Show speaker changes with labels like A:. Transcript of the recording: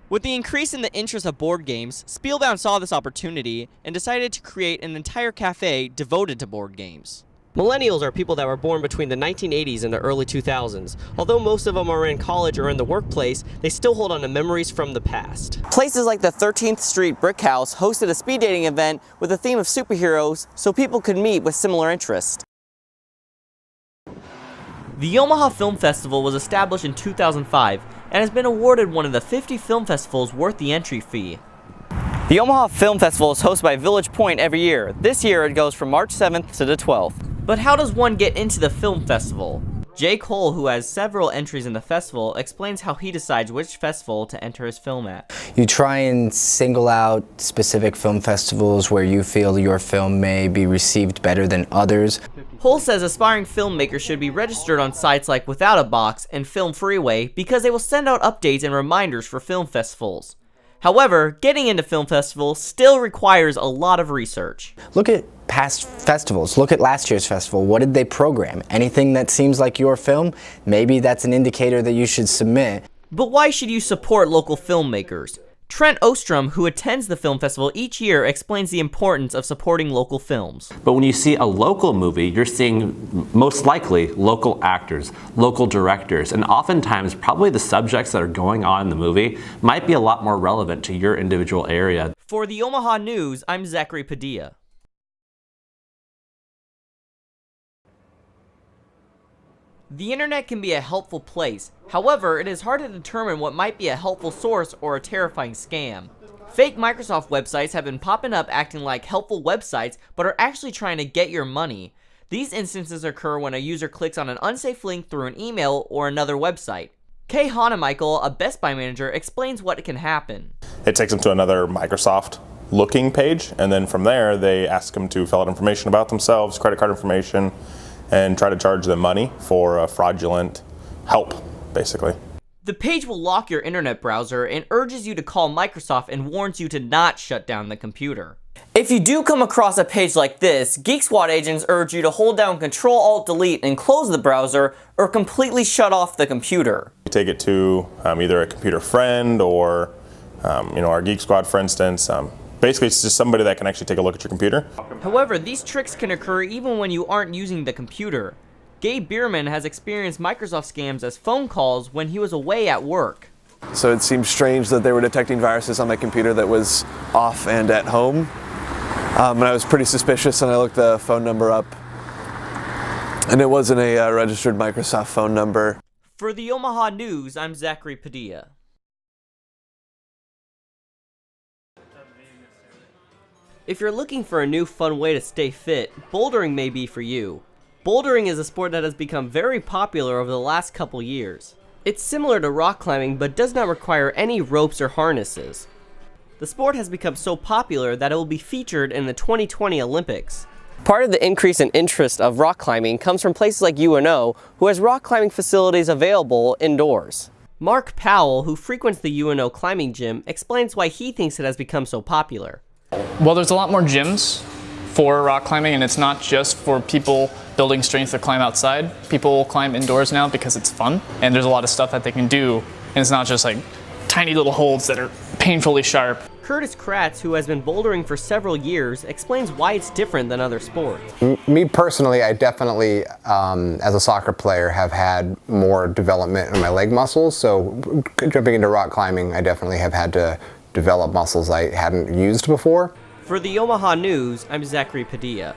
A: With the increase in the interest of board games, Spielbound saw this opportunity and decided to create an entire cafe devoted to board games. Millennials are people that were born between the 1980s and the early 2000s. Although most of them are in college or in the workplace, they still hold on to memories from the past. Places like the 13th Street Brick House hosted a speed dating event with a theme of superheroes so people could meet with similar interests. The Omaha Film Festival was established in 2005 and has been awarded one of the 50 film festivals worth the entry fee. The Omaha Film Festival is hosted by Village Point every year. This year it goes from March 7th to the 12th. But how does one get into the film festival? Jay Cole, who has several entries in the festival, explains how he decides which festival to enter his film at.
B: You try and single out specific film festivals where you feel your film may be received better than others.
A: Cole says aspiring filmmakers should be registered on sites like Without a Box and Film Freeway because they will send out updates and reminders for film festivals. However, getting into film festivals still requires a lot of research.
B: Look at past festivals. Look at last year's festival. What did they program? Anything that seems like your film, maybe that's an indicator that you should submit.
A: But why should you support local filmmakers? Trent Ostrom, who attends the film festival each year, explains the importance of supporting local films.
C: But when you see a local movie, you're seeing most likely local actors, local directors, and oftentimes probably the subjects that are going on in the movie might be a lot more relevant to your individual area.
A: For the Omaha News, I'm Zachary Padilla. The internet can be a helpful place. However, it is hard to determine what might be a helpful source or a terrifying scam. Fake Microsoft websites have been popping up acting like helpful websites, but are actually trying to get your money. These instances occur when a user clicks on an unsafe link through an email or another website. Kay Hanemichael, a Best Buy manager, explains what can happen.
D: It takes them to another Microsoft looking page, and then from there they ask them to fill out information about themselves, credit card information, and try to charge them money for fraudulent help, basically.
A: The page will lock your internet browser and urges you to call Microsoft and warns you to not shut down the computer. If you do come across a page like this, Geek Squad agents urge you to hold down Control-Alt-Delete and close the browser or completely shut off the computer.
D: You take it to either a computer friend or our Geek Squad, for instance. Basically, it's just somebody that can actually take a look at your computer.
A: However, these tricks can occur even when you aren't using the computer. Gabe Bierman has experienced Microsoft scams as phone calls when he was away at work.
E: So it seems strange that they were detecting viruses on my computer that was off and at home. And I was pretty suspicious, and I looked the phone number up. And it wasn't a registered Microsoft phone number.
A: For the Omaha News, I'm Zachary Padilla. If you're looking for a new fun way to stay fit, bouldering may be for you. Bouldering is a sport that has become very popular over the last couple years. It's similar to rock climbing but does not require any ropes or harnesses. The sport has become so popular that it will be featured in the 2020 Olympics. Part of the increase in interest of rock climbing comes from places like UNO, who has rock climbing facilities available indoors. Mark Powell, who frequents the UNO climbing gym, explains why he thinks it has become so popular.
F: Well, there's a lot more gyms for rock climbing, and it's not just for people building strength to climb outside. People climb indoors now because it's fun, and there's a lot of stuff that they can do, and it's not just like tiny little holds that are painfully sharp.
A: Curtis Kratz, who has been bouldering for several years, explains why it's different than other sports.
G: Me personally, I definitely, as a soccer player, have had more development in my leg muscles, so jumping into rock climbing, I definitely have had to develop muscles I hadn't used before.
A: For the Omaha News, I'm Zachary Padilla.